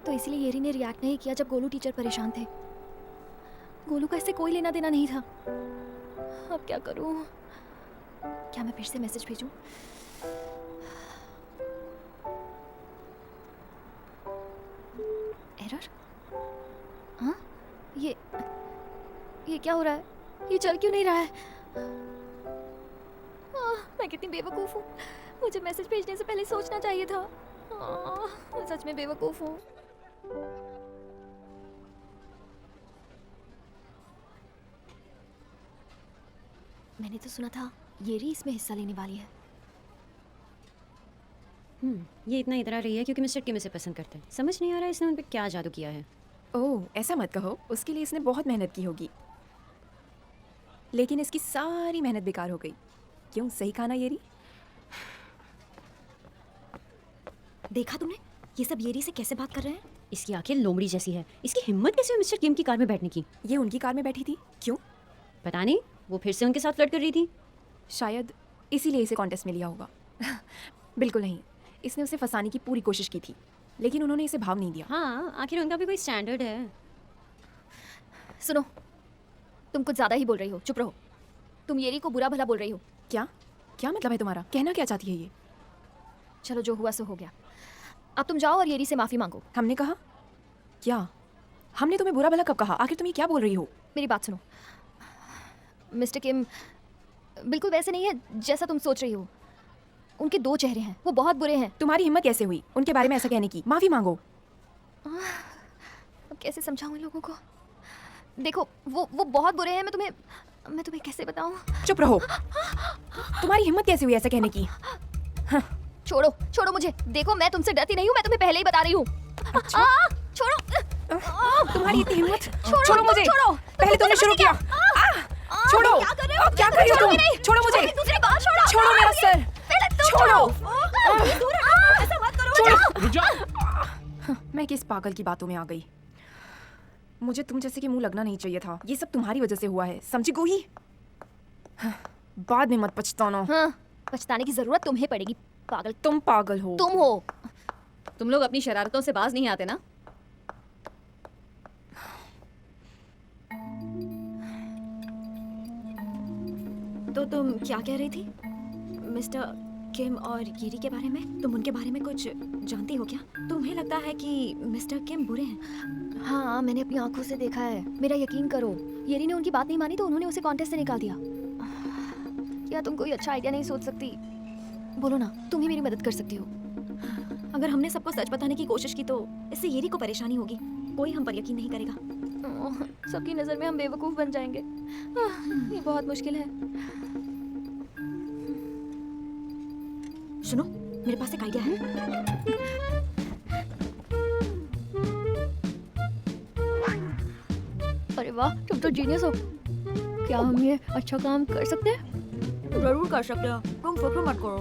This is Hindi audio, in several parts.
तो इसीलिए येरी ने रिएक्ट नहीं किया जब गोलू टीचर परेशान थे। गोलू का इससे कोई लेना देना नहीं था। अब क्या करूं? क्या मैं फिर से मैसेज भेजूं? एरर? हाँ? ये क्या हो रहा है? ये चल क्यों नहीं रहा है? मैं कितनी बेवकूफ़ हूँ। मुझे मैसेज भेजने से पहले सोचना चाहिए था। मैं सच में बेवकूफ़ हूँ। मैंने तो सुना था येरी इसमें हिस्सा लेने वाली है। ये इतना इतरा रही है क्योंकि मिस्टर किम इसे पसंद करते हैं। समझ नहीं आ रहा है इसने उन पे क्या जादू किया है। ओह, ऐसा मत कहो। उसके लिए इसने बहुत मेहनत की होगी, लेकिन इसकी सारी मेहनत बेकार हो गई। क्यों? सही कहा ना येरी? देखा तुमने ये सब येरी से कैसे बात कर रहे हैं? इसकी आंखें लोमड़ी जैसी है। इसकी हिम्मत कैसे हुई मिस्टर किम की कार में बैठने की? ये उनकी कार में बैठी थी। क्यों? पता नहीं, वो फिर से उनके साथ फ्लर्ट कर रही थी। शायद इसीलिए इसे कॉन्टेस्ट में लिया होगा। बिल्कुल नहीं, इसने उसे फंसाने की पूरी कोशिश की थी, लेकिन उन्होंने इसे भाव नहीं दिया। हाँ, आखिर उनका भी कोई स्टैंडर्ड है। सुनो, तुम कुछ ज्यादा ही बोल रही हो। चुप रहो। तुम येरी को बुरा भला बोल रही हो। क्या क्या मतलब है तुम्हारा? कहना क्या चाहती है ये? चलो, जो हुआ सो हो गया। अब तुम जाओ और येरी से माफी मांगो। हमने कहा क्या? हमने तुम्हें बुरा भला कब कहा? आखिर तुम ये क्या बोल रही हो? मेरी बात सुनो। मिस्टर किम बिल्कुल वैसे नहीं है जैसा तुम सोच रही हो। उनके दो चेहरे हैं, वो बहुत बुरे हैं। तुम्हारी हिम्मत कैसे हुई उनके बारे में ऐसा कहने की? माफी मांगो। अब कैसे समझाऊं इन लोगों को? देखो, वो बहुत बुरे हैं। मैं तुम्हें कैसे बताऊं? चुप रहो। तुम्हारी हिम्मत कैसे हुई ऐसा कहने की? छोड़ो मुझे। देखो, मैं तुमसे डरती नहीं हूँ। मैं तुम्हें पहले ही बता रही हूँ। अच्छा? छोड़ो। तुम्हारी इतनी हिम्मत? छोड़ो मुझे। छोड़ो। पहले तुमने शुरू किया। छोड़ो। क्या कर रहे हो? क्या कर रही हो तुम? छोड़ो मुझे। दूसरी बात छोड़ो। छोड़ो मेरा सर। पहले तुम छोड़ो। दूर हटो। ऐसा मत करो। रुक जा। मैं किस पागल की बातों में आ गई। मुझे तुम जैसे कि मुंह लगना नहीं चाहिए था। ये सब तुम्हारी वजह से हुआ है, समझी गोही? बाद में मत पछताना। हाँ, पछताने की जरूरत तुम्हें पड़ेगी, पागल। तुम पागल हो। तुम हो। तुम लोग अपनी शरारतों से बाज नहीं आते ना? तो तुम क्या कह रही थी मिस्टर किम और येरी के बारे में? तुम उनके बारे में कुछ जानती हो क्या? तुम्हें लगता है कि मिस्टर किम बुरे हैं? हाँ, मैंने अपनी आंखों से देखा है। मेरा यकीन करो। येरी ने उनकी बात नहीं मानी तो उन्होंने उसे कॉन्टेस्ट से निकाल दिया। क्या तुम कोई अच्छा आइडिया नहीं सोच सकती? बोलो ना, तुम ही मेरी मदद कर सकती हो। अगर हमने सबको सच बताने की कोशिश की तो इससे येरी को परेशानी होगी। कोई हम पर यकीन नहीं करेगा। सबकी नजर में हम बेवकूफ बन जाएंगे। ये बहुत मुश्किल है। सुनो, मेरे पास एक आइडिया है। अरे वाह, तुम तो जीनियस हो। क्या हम ये अच्छा काम कर सकते हैं? जरूर कर सकते हो, तुम फिक्र मत करो।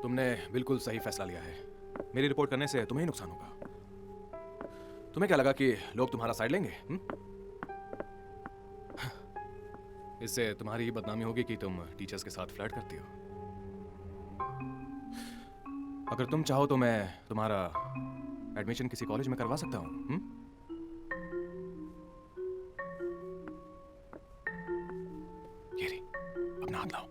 तुमने बिल्कुल सही फैसला लिया है। मेरी रिपोर्ट करने से तुम्हें ही नुकसान होगा। तुम्हें क्या लगा कि लोग तुम्हारा साइड लेंगे? इससे तुम्हारी ही बदनामी होगी कि तुम टीचर्स के साथ फ्लर्ट करती हो। अगर तुम चाहो तो मैं तुम्हारा एडमिशन किसी कॉलेज में करवा सकता हूँ। येरी, अपना हाथ लाओ।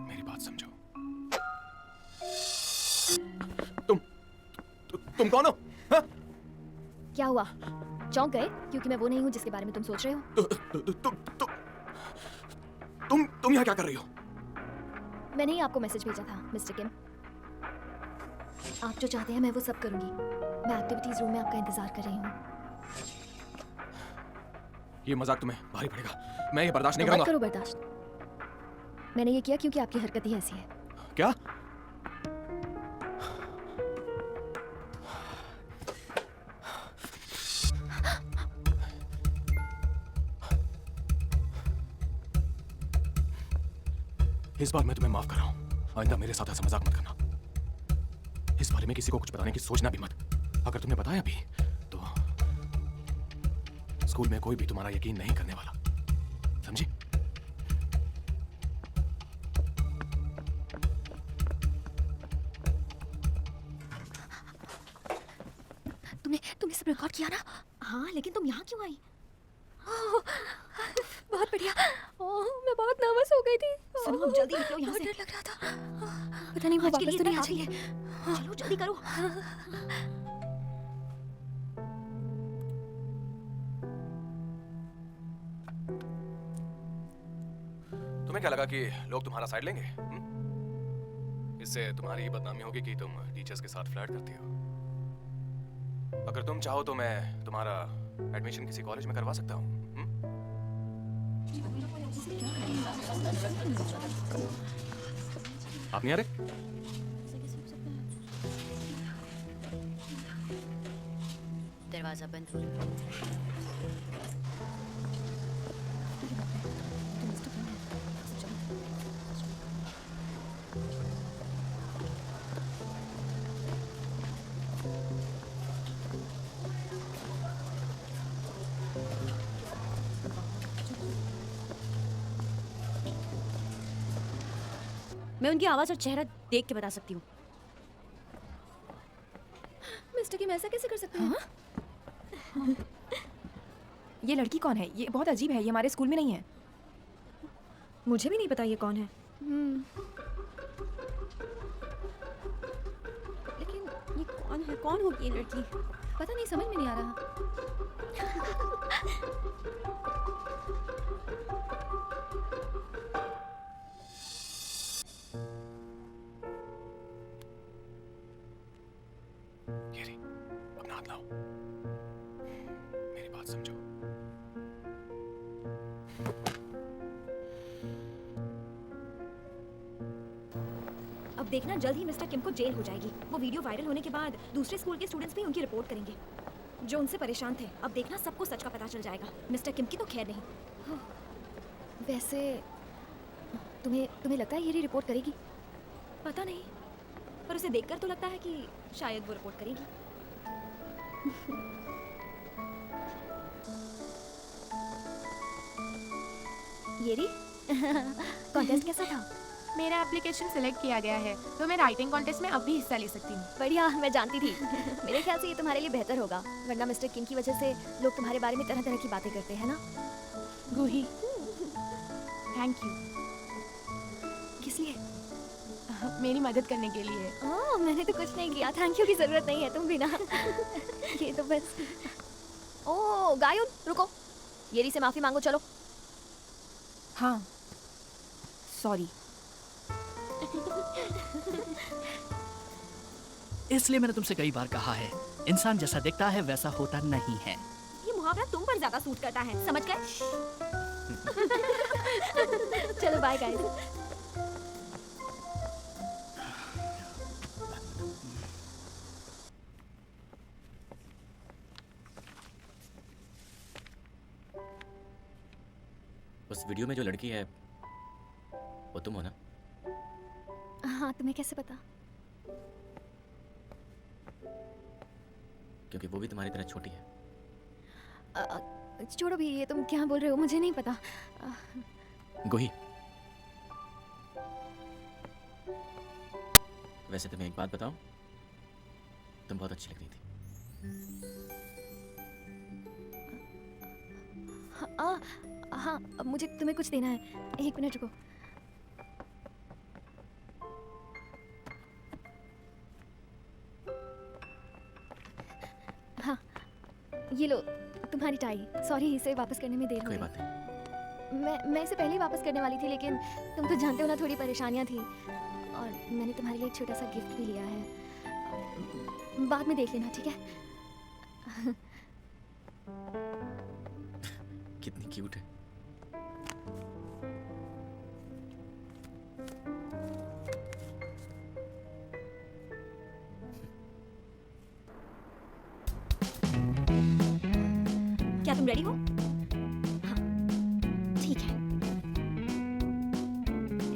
मेरी बात समझो। तुम कौन हो? हा? क्या हुआ? चौंक गए क्योंकि मैं वो नहीं हूँ जिसके बारे में तुम सोच रहे हो? तुम यहाँ क्या कर रही हो? मैंने ही आपको मैसेज भेजा था मिस्टर किम। आप जो चाहते हैं मैं वो सब करूंगी। मैं एक्टिविटीज रूम में आपका इंतजार कर रही हूँ। ये मजाक तुम्हें भारी पड़ेगा। मैं ये बर्दाश्त नहीं मत करूंगा। करो बर्दाश्त। मैंने ये किया क्योंकि आपकी हरकत ही ऐसी है। क्या? इस बार मैं तुम्हें माफ कर रहा हूँ। आइंदा मेरे साथ ऐसा मजाक मत करना। इस बारे में किसी को कुछ बताने की सोचना भी मत। अगर तुमने बताया भी तो स्कूल में कोई भी तुम्हारा यकीन नहीं करने वाला, समझी? तुमने सब रिकॉर्ड किया ना? हाँ, लेकिन तुम यहाँ क्यों आई? बहुत बढ़िया। मैं बहुत नर्वस हो गई थी। सुनो, अब जल्दी निकलो यहाँ बहुत से। डर लग रहा था। पता नहीं वो आज के वापस लिए तो नहीं आ इतना काफी जाएंगे। चलो जल्दी करो। तुम्हें क्या लगा कि लोग तुम्हारा साइड लेंगे? इससे तुम्हारी ये बदनामी होगी कि तुम टीचर्स के साथ फ्लर्ट करती हो। अगर तुम चाहो तो मैं तुम्हारा एडमिशन किसी कॉलेज में करवा सकता हूँ। आप नहीं आ रहे? दरवाजा बंद हो रहा है। मैं उनकी आवाज और चेहरा देख के बता सकती हूँ। मिस्टर किम ऐसा कैसे कर सकते हैं? ये लड़की कौन है? ये बहुत अजीब है, ये हमारे स्कूल में नहीं है। मुझे भी नहीं पता ये कौन है। लेकिन ये कौन है? कौन होगी ये लड़की? पता नहीं, समझ में नहीं आ रहा। गेरी, अपना हाथ लाओ। मेरी बात समझो। अब देखना, जल्द ही मिस्टर किम को जेल हो जाएगी। वो वीडियो वायरल होने के बाद दूसरे स्कूल के स्टूडेंट्स भी उनकी रिपोर्ट करेंगे जो उनसे परेशान थे। अब देखना, सबको सच का पता चल जाएगा। मिस्टर किम की तो खैर नहीं। वैसे तुम्हें लगता है ये रिपोर्ट करेगी? पता नहीं, पर उसे देखकर तो लगता है कि शायद वो रिपोर्ट करेगी। ये री कॉन्टेस्ट कैसा था? मेरा एप्लीकेशन सिलेक्ट किया गया है, तो मैं राइटिंग कॉन्टेस्ट में अब भी हिस्सा ले सकती हूँ। बढ़िया, मैं जानती थी। मेरे ख्याल से ये तुम्हारे लिए बेहतर होगा, वरना मिस्टर किम की वजह से लोग तुम्हारे बारे में तरह तरह की बातें करते हैं ना। गूही, थैंक यू किस लिए? मेरी मदद करने के लिए। ओह, मैंने तो कुछ नहीं किया। थैंक यू की जरूरत नहीं है, तुम भी ना। ये तो बस। ओह गायुन, रुको। ये री से माफी मांगो, चलो। हाँ, सॉरी। इसलिए मैंने तुमसे कई बार कहा है, इंसान जैसा दिखता है वैसा होता नहीं है। ये मुहावरा तुम पर ज्यादा सूट करता है, समझ गए? चलो बाय गाइस। उस वीडियो में जो लड़की है वो तुम हो ना? हाँ, तुम्हें कैसे पता? क्योंकि वो भी तुम्हारी तरह छोटी है। छोड़ो भी, ये तुम क्या बोल रहे हो, मुझे नहीं पता। गोही, वैसे तुम्हें एक बात बताऊं, तुम बहुत अच्छी लग रही थी। हाँ, मुझे तुम्हें कुछ देना है। एक मिनट रुको। हाँ, ये लो तुम्हारी टाई। सॉरी, इसे वापस करने में देर हो कोई गई। बात नहीं। मैं इसे पहले ही वापस करने वाली थी, लेकिन तुम तो जानते हो ना, थोड़ी परेशानियां थी। और मैंने तुम्हारे लिए एक छोटा सा गिफ्ट भी लिया है। बाद में देख लेना, ठीक है? कितनी क्यूट है। क्या तुम रेडी हो? हाँ, ठीक है।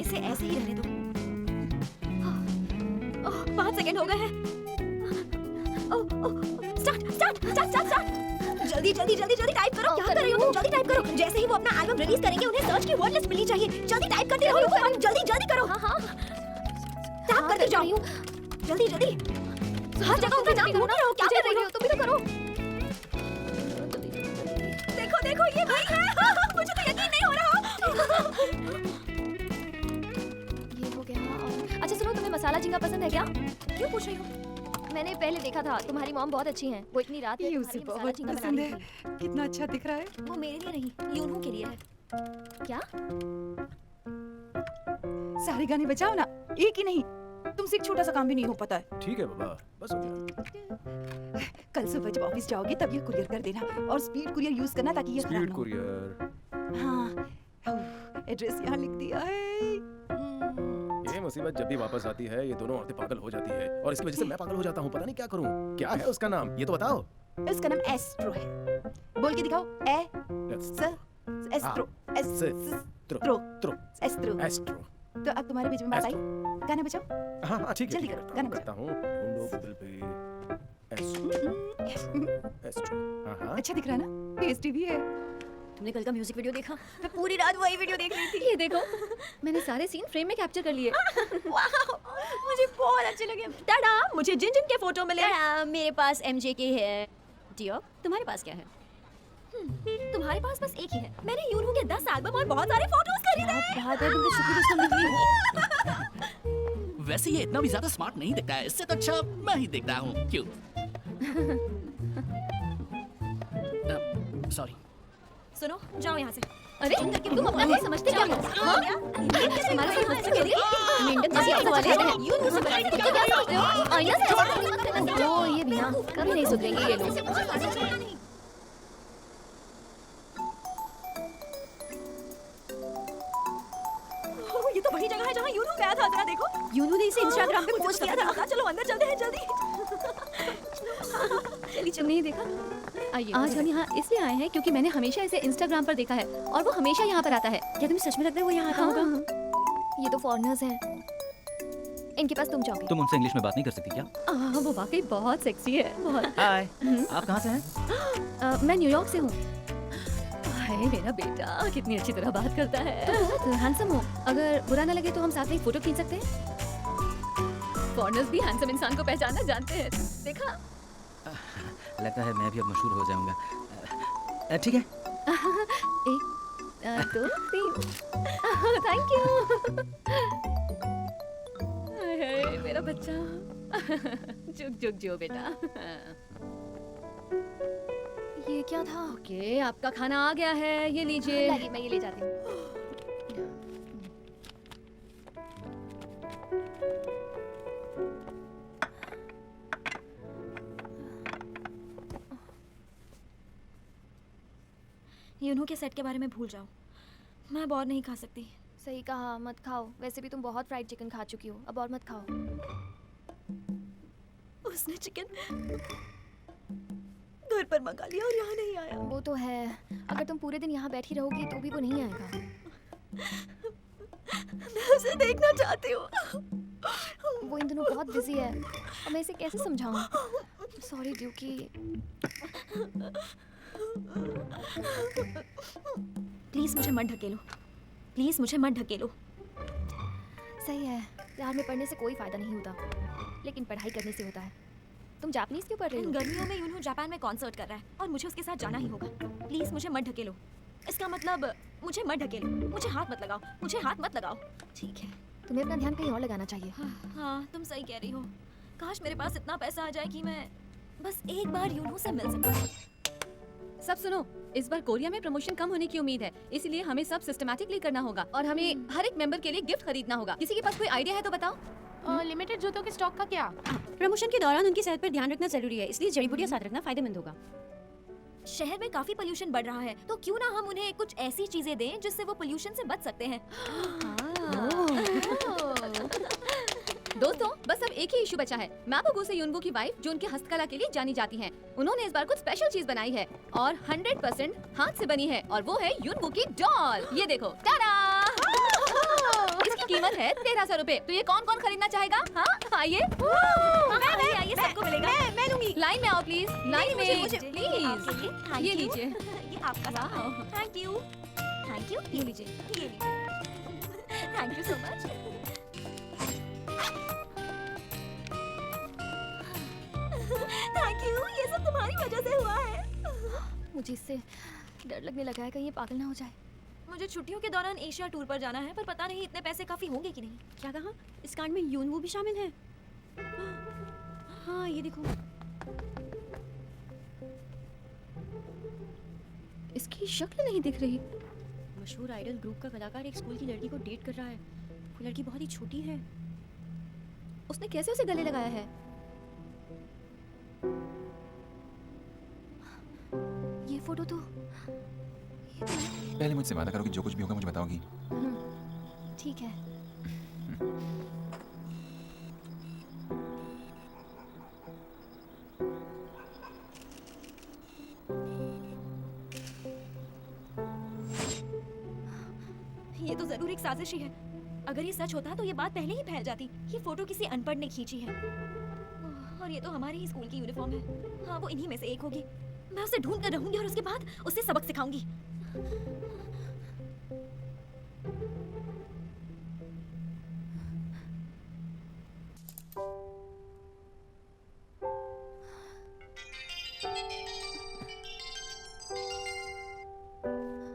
इसे ऐसे ऐसे ही रहने दो। 5 सेकंड हो गए हैं। स्टार्ट। जल्दी टाइप करो। क्या कर रही हो तुम? जल्दी टाइप करो। जैसे ही वो अपना एल्बम रिलीज करेंगे उन्हें सर्च की वर्ड लिस्ट मिलनी चाहिए। जल्दी टाइप करते रहो। जल्दी करो। हाँ। टाइप करते जाओ। जल्दी। हर जगह उनका नाम ढूंढ रहे हो। क्या कर रही हो? तुम भी तो करो। देखो ये वही है। मुझे तो यकीन नहीं हो रहा। ये हो गया। अच्छा सुनो, तुम्हें मसाला झींगा पसंद है क्या? क्यों पूछ रही हो? मैंने पहले देखा था, तुम्हारी मॉम बहुत अच्छी हैं। वो इतनी रात में ये उसे तुम्हारे लिए मसाला बहुत झींगा बना पसंद रही है। थी। कितना अच्छा दिख रहा है। वो मेरे लिए नहीं, यूनू के लिए है। क्या? सारे गाने बजाओ ना, एक ही नहीं। तुमसे एक छोटा सा काम भी नहीं हो पाता है। ठीक है बाबा, बस हो गया। कल सुबह जब ऑफिस जाओगे तब ये कुरियर कर देना और स्पीड कुरियर यूज करना ताकि ये खराब स्पीड ना हो। कुरियर। हाँ, एड्रेस यहाँ लिख दिया है। ये मुसीबत जब भी वापस आती है ये दोनों औरतें पागल हो जाती है और इसकी वजह से मैं पागल हो जाता हूँ। पता नहीं क्या करूँ। क्या है उसका नाम, ये तो बताओ। इसका नाम एस्ट्रो है। बोल के दिखाओ। एस्ट्रो। एस्ट्रो। एस्ट्रो। तो अब तुम्हारे बीच में बात आई। गाना बजाओ। हाँ ठीक है, जल्दी ठीक है, करो, गाना करता हूँ। ढूंढो बदल पे एस्ट्रो। हाँ। अच्छा दिख रहा है ना, टेस्टी भी है। तुमने कल का म्यूजिक वीडियो देखा? मैं पूरी रात वही वीडियो देख रही थी। ये देखो, मैंने सारे सीन फ्रेम में कैप्चर कर लिए। वाह, मुझे बहुत अच्छे लगे। टाडा, मुझे जिन के फोटो मिले। मेरे पास MJ के है। डियो, तुम्हारे पास क्या है? तुम्हारे पास बस एक ही है। मैंने यूनू के 10 एल्बम और बहुत सारे फोटोज खरीदे। बात है, तुमने शुक्र उसको मिल गई। वैसे ये इतना भी ज्यादा स्मार्ट नहीं दिखता है, इससे तो अच्छा मैं ही दिखता हूँ। क्यों? सॉरी। सुनो, जाओ यहाँ से। अरे तुम अपना नहीं समझते क्या? हाँ? हमारे साथ मस्ती करिए। मेंढक जैसी आंखों वाले हैं। यूनू से बड़ा क्या समझते हो? आईना से ओ ये भी ना, कभी नहीं सुधरेंगे ये लोग। ये तो वही जगह है जहाँ यूनू गया था। जरा देखो। यूनू ने इसे इंस्टाग्राम पे मुझे पोस्ट तो किया पता था। था। चलो अंदर चलते हैं जल्दी। चलिए, नहीं देखा। आइए, आज हम यहाँ इसलिए आए हैं क्योंकि मैंने हमेशा इसे इंस्टाग्राम पर देखा है और वो हमेशा यहाँ पर आता है। क्या तुम्हें सच में लगता है वो यहाँ आता होगा? ये तो फॉरेनर्स हैं। इनके पास तुम जाओगे। तुम उनसे इंग्लिश में बात नहीं कर सकती क्या? वो वाकई बहुत सेक्सी है, बहुत। हाय, आप कहाँ से हैं? मैं न्यूयॉर्क से हूँ। हाय मेरा बेटा, कितनी अच्छी तरह बात करता है। तो बहुत हैंडसम हो। अगर बुरा ना लगे तो हम साथ में एक फोटो खींच सकते हैं। फॉरेनर्स भी हैंडसम इंसान को पहचानना जानते हैं। देखा? लगता है मैं भी अब मशहूर हो जाऊंगा। ठीक है। 1 2 3। Thank you. हाय मेरा बच्चा। जुग जो बेटा। ये क्या था? ओके, आपका खाना आ गया है, ये लीजिए। लाइए, मैं ये ले जाती हूँ। यूनू के सेट के बारे में भूल जाओ। मैं अब और नहीं खा सकती। सही कहा, मत खाओ। वैसे भी तुम बहुत फ्राइड चिकन खा चुकी हो, अब और मत खाओ। उसने चिकन घर पर मंगा लिया और यहाँ नहीं आया। वो तो है, अगर तुम पूरे दिन यहाँ बैठी रहोगी तो भी वो नहीं आएगा। मैं उसे देखना चाहती हूँ। वो इन दिनों बहुत बिजी है और मैं इसे कैसे समझाऊं? सॉरी ड्यूकी। प्लीज मुझे मत ढकेलो। प्लीज मुझे मत ढकेलो। सही है, प्यार में पढ़ने से कोई फायदा नहीं होता, लेकिन पढ़ाई करने से होता है। तुम जापानीज क्यों पढ़ रही इन हो? गर्मियों में यूनू जापान में कॉन्सर्ट कर रहा है और मुझे उसके साथ जाना ही होगा। प्लीज मुझे मत ढकेलो। इसका मतलब मुझे मत ढकेलो। मुझे हाथ मत लगाओ। मुझे हाथ मत लगाओ। ठीक है। तुम्हें अपना ध्यान कहीं और लगाना चाहिए। हाँ, तुम सही कह रही हो। काश मेरे पास इतना पैसा आ जाए कि मैं बस एक बार यूनू से मिल सकूं। सब सुनो, इस बार कोरिया में प्रमोशन कम होने की उम्मीद है, इसलिए हमें सब सिस्टमैटिकली करना होगा और हमें हर एक मेंबर के लिए गिफ्ट खरीदना होगा। किसी के पास कोई आइडिया है तो बताओ। लिमिटेड जूतों के स्टॉक का क्या? प्रमोशन के दौरान उनकी सेहत पर ध्यान रखना जरूरी है, इसलिए जड़ी बूटियां साथ रखना फायदेमंद होगा। शहर में काफी पोल्यूशन बढ़ रहा है, तो क्यों ना हम उन्हें कुछ ऐसी चीजें दें जिससे वो पोल्यूशन से बच सकते हैं। दोस्तों, बस अब एक ही इशू बचा है। मैबुगु से यूनबू की वाइफ, जो उनकी हस्तकला के लिए जानी जाती हैं। उन्होंने इस बार कुछ स्पेशल चीज बनाई है और 100% हाथ से बनी है और वो है यूनबू की डॉल। ये देखो, टाडा! इसकी कीमत है 1300 रुपए। तो ये कौन कौन खरीदना चाहेगा? हाँ आइए। आइए, सबको मिलेगा। मैं लूंगी। लाइन में आओ प्लीज, लाइन में मुझे प्लीज। ये लीजिए। ये आपका थैंक यू। Thank you. ये लीजिए। ये लीजिए। Thank you so much. Thank you. ये सब तुम्हारी वजह से हुआ है। मुझे इससे डर लगने लगा है कहीं ये पागल ना हो जाए। मुझे छुट्टियों के दौरान एशिया टूर पर जाना है, पर पता नहीं इतने पैसे काफी होंगे कि नहीं। क्या कहा? इस कांड में यूनवू भी शामिल है? हाँ ये देखो, इसकी शक्ल नहीं दिख रही। मशहूर आइडल ग्रुप का कलाकार एक स्कूल की लड़की को डेट कर रहा है। वो लड़की बहुत ही छोटी है। उसने कैसे उसे गले लगाया है? ये फोटो तो पहले मुझसे वादा करो कि जो कुछ भी होगा मुझे बताओगी। ठीक है। ये तो जरूर एक साजिश ही है। अगर ये सच होता तो ये बात पहले ही फैल जाती। ये फोटो किसी अनपढ़ ने खींची है और ये तो हमारे ही स्कूल की यूनिफॉर्म है। हाँ, वो इन्हीं में से एक होगी। मैं उसे ढूंढ कर रहूंगी और उसके बाद उसे सबक सिखाऊंगी।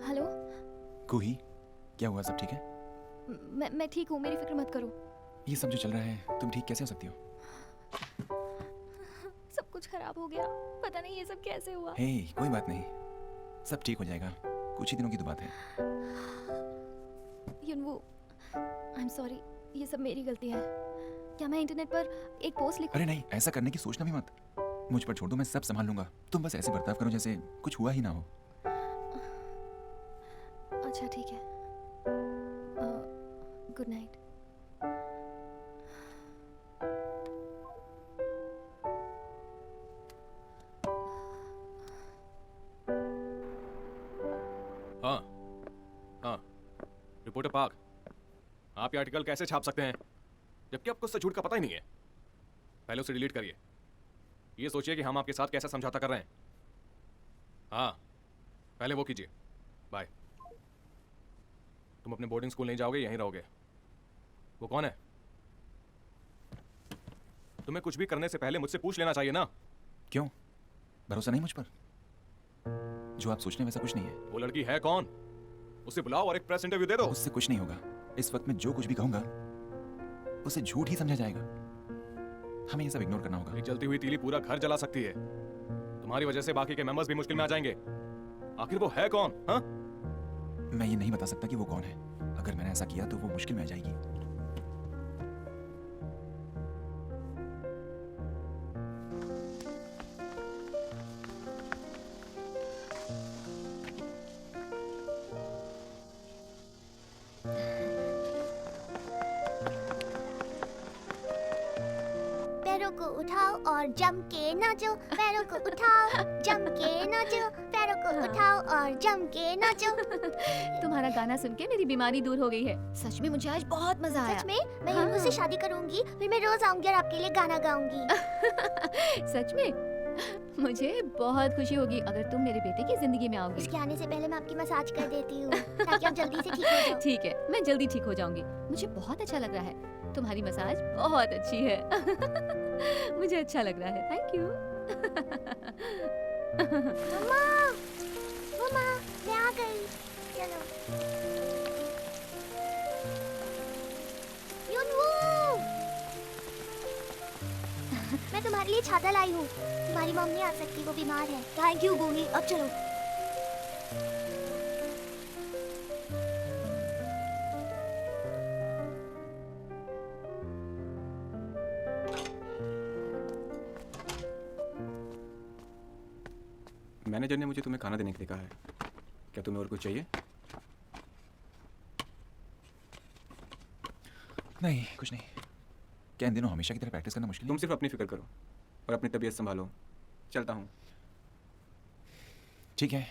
हेलो। कोही, क्या हुआ? सब ठीक है? मैं ठीक हूँ, मेरी फिक्र मत करो। ये सब जो चल रहा है, तुम ठीक कैसे हो सकती हो? सब कुछ खराब हो गया। पता नहीं ये सब कैसे हुआ। हे, कोई बात नहीं, सब ठीक हो जाएगा। कुछ ही दिनों की तो बात है। यूनवू, आई एम सॉरी, ये सब मेरी गलती है। क्या मैं इंटरनेट पर एक पोस्ट लिखूं? अरे नहीं, ऐसा करने की सोचना भी मत। मुझ पर छोड़ दो, मैं सब संभाल लूंगा। तुम बस ऐसे बर्ताव करो जैसे कुछ हुआ ही ना हो। अच्छा ठीक है। Good night. हाँ हाँ, रिपोर्टर पाक, आप ये आर्टिकल कैसे छाप सकते हैं जबकि आपको उससे झूठ का पता ही नहीं है? पहले उसे डिलीट करिए। ये सोचिए कि हम आपके साथ कैसा समझौता कर रहे हैं। हाँ, पहले वो कीजिए। बाय। तुम अपने बोर्डिंग स्कूल नहीं जाओगे, यहीं रहोगे। वो कौन है? तुम्हें कुछ भी करने से पहले मुझसे पूछ लेना चाहिए ना। क्यों? भरोसा नहीं मुझ पर? जो आप सोच रहे हैं वैसा कुछ नहीं है। वो लड़की है कौन? उसे बुलाओ और एक प्रेस इंटरव्यू दे दो। उससे कुछ नहीं होगा। इस वक्त मैं जो कुछ भी कहूंगा उसे झूठ ही समझा जाएगा। हमें ये सब इग्नोर करना होगा। एक जलती हुई तीली पूरा घर जला सकती है। तुम्हारी वजह से बाकी के मेंबर्स भी मुश्किल में आ जाएंगे। आखिर वो है कौन? हाँ? मैं ये नहीं बता सकता कि वो कौन है। अगर मैंने ऐसा किया तो वो मुश्किल में आ जाएगी। पैरों को उठाओ और जम के नाचो। पैरों को उठाओ, जम के नाचो। पैरों को उठाओ और जम के नाचो। तुम्हारा गाना सुन के मेरी बीमारी दूर हो गई है। सच में मुझे आज बहुत मजा आया। सच में? मैं यूनू से शादी करूंगी, फिर मैं रोज आऊंगी और आपके लिए गाना गाऊंगी। सच में? मुझे बहुत खुशी होगी अगर तुम मेरे बेटे की जिंदगी में आओगी। उसके आने से पहले मैं आपकी मसाज कर देती हूँ ताकि आप जल्दी से ठीक हो जाओ। ठीक है, मैं जल्दी ठीक हो जाऊंगी। मुझे बहुत अच्छा लग रहा है। तुम्हारी मसाज बहुत अच्छी है। मुझे अच्छा लग रहा है। Thank you. मम्मा, मम्मा, मैं आ गई। चलो। यूनू, मैं तुम्हारे लिए छाता लाई हूँ। तुम्हारी मम्मी नहीं आ सकती, वो बीमार है। थैंक यू गोनी, अब चलो। मैनेजर ने मुझे तुम्हें खाना देने के लिए कहा है। क्या तुम्हें और कुछ चाहिए? नहीं, कुछ नहीं। क्या इन दिनों हमेशा की तरह प्रैक्टिस करना मुश्किल है? तुम सिर्फ अपनी फिक्र करो और अपनी तबीयत संभालो। चलता हूँ। ठीक है।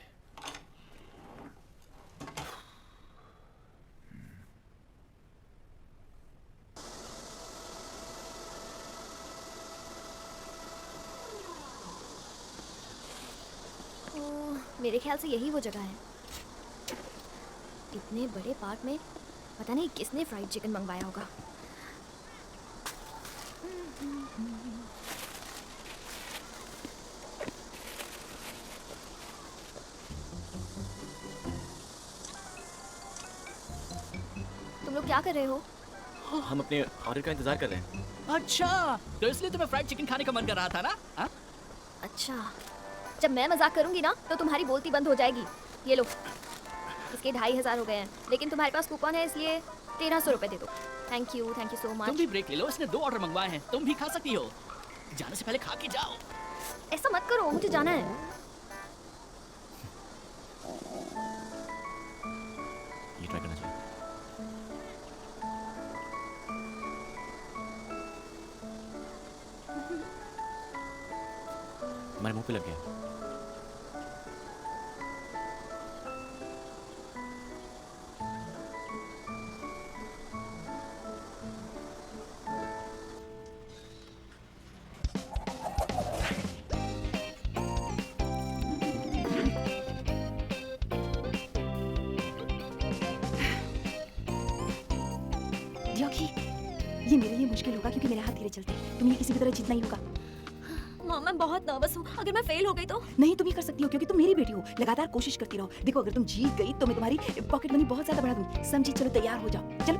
मेरे ख्याल से यही वो जगह है। इतने बड़े पार्क में पता नहीं किसने फ्राइड चिकन मंगवाया होगा। तुम लोग क्या कर रहे हो? हम अपने ऑर्डर का इंतजार कर रहे हैं। अच्छा, तो इसलिए तुम्हें फ्राइड चिकन खाने का मन कर रहा था ना? हाँ? अच्छा, जब मैं मजाक करूंगी ना तो तुम्हारी बोलती बंद हो जाएगी। ये लो, इसके 2500 हो गए हैं, लेकिन तुम्हारे पास कूपन है इसलिए 1300 रुपए दे दो। थैंक यू सो तुम मच। भी ब्रेक ले लो, इसने 2 ऑर्डर मंगवाए हैं, तुम भी खा सकती हो। जाने से पहले खा के जाओ। ऐसा मत करो, मुझे जाना है। ये ट्राई करना चाहिए। हमारे मुंह पे लग गया। दियोगी, ये मेरे लिए मुश्किल होगा क्योंकि मेरे हाथ धीरे चलते हैं। तुम्हें किसी भी तरह जीतना ही होगा। मॉम, मैं बहुत नर्वस हूँ। अगर मैं फेल हो गई तो? नहीं, तुम ही कर सकती हो क्योंकि तुम मेरी बेटी हो। लगातार कोशिश करती रहो। देखो, अगर तुम जीत गई तो मैं तुम्हारी पॉकेट मनी बहुत ज्यादा बढ़ा दूंगी। समझी? चलो तैयार हो जाओ। चलो।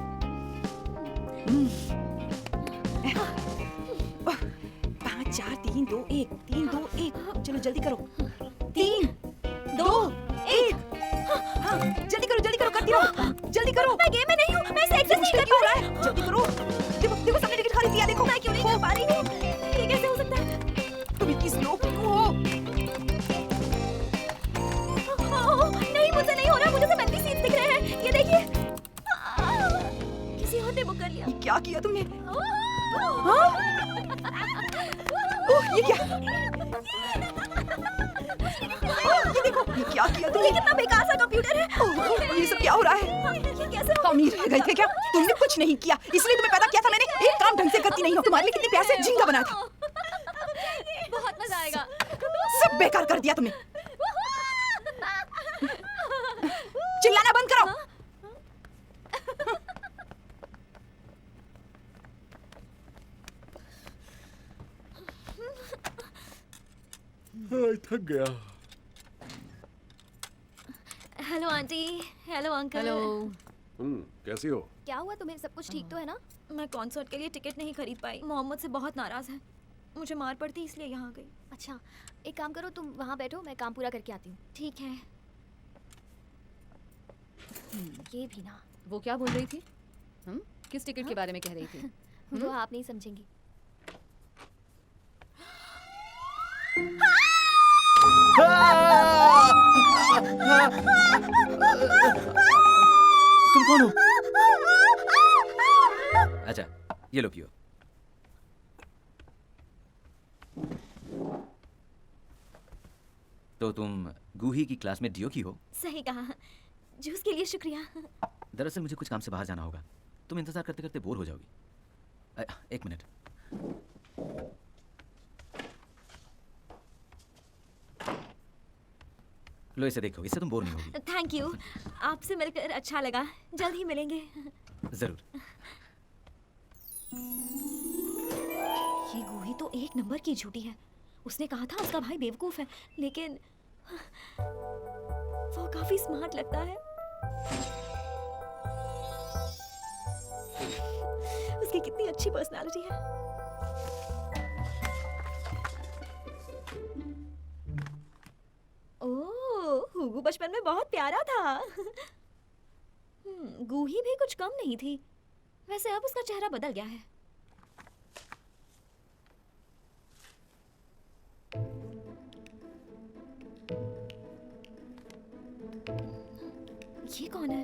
5 4 3 2 1 3 2 1। चलो जल्दी करो। 3 2 1। हाँ, जल्दी करो करती रहो। जल्दी करो। मैं गेम में नहीं हूँ, मैं इसे एक्सेस नहीं कर पा रही हूँ। जल्दी करो। देखो देखो, सबने टिकट खरीद लिया। देखो मैं क्यों नहीं कर पा रही हूँ? ये कैसे हो सकता है? तुम इतनी स्लो क्यों हो? नहीं, मुझसे नहीं हो रहा। मुझे सिर्फ एम्प्टी सीट्स दिख रहे हैं। ये देखिए, किसी और ने बुक कर लिया। ये क्या किया तुमने? हाँ? ओह, ये क्या? ये देखो, ये क्या किया तुमने? ये कितना बेकार सा कंप्यूटर है। ओह, ये सब क्या हो रहा है? ये कैसे हो? कमी रह गए थे क्या? तुमने कुछ नहीं किया, इसलिए तुम्हें पैदा किया था मैंने। एक काम ढंग से करती नहीं हो। तुम्हारे लिए कितनी प्यार से झींगा बना था। बहुत मजा आएगा। सब बेकार कर दिया तुमने। चिल्लाना बंद करो। थक गया। Hello aunty. Hello uncle. कैसी हो? क्या हुआ तुम्हें? सब कुछ ठीक तो है ना? मैं कॉन्सर्ट के लिए टिकट नहीं खरीद पाई। मोहम्मद से बहुत नाराज है। मुझे मार पड़ती इसलिए यहाँ गई। अच्छा, एक काम करो, तुम वहाँ बैठो, मैं काम पूरा करके आती हूँ। ठीक है। ये भी ना। वो क्या बोल रही थी? किस टिकट के बारे में कह रही थी? वो आप नहीं समझेंगी। तुम कौन हो? अच्छा, ये लो पियो। तो तुम गूही की क्लास में डियो की हो? सही कहा। जूस के लिए शुक्रिया। दरअसल मुझे कुछ काम से बाहर जाना होगा। तुम इंतजार करते करते बोर हो जाओगी। एक मिनट। लो इसे देखो, इससे तुम बोर नहीं होगी। Thank you. आपसे मिलकर अच्छा लगा। जल्द ही मिलेंगे। जरूर। ये गूही तो एक नंबर की झूठी है। उसने कहा था उसका भाई बेवकूफ है, लेकिन वो काफी स्मार्ट लगता है। उसकी कितनी अच्छी पर्सनालिटी है। ओह, हुगू बचपन में बहुत प्यारा था। गूही भी कुछ कम नहीं थी। वैसे अब उसका चेहरा बदल गया है। ये कौन है?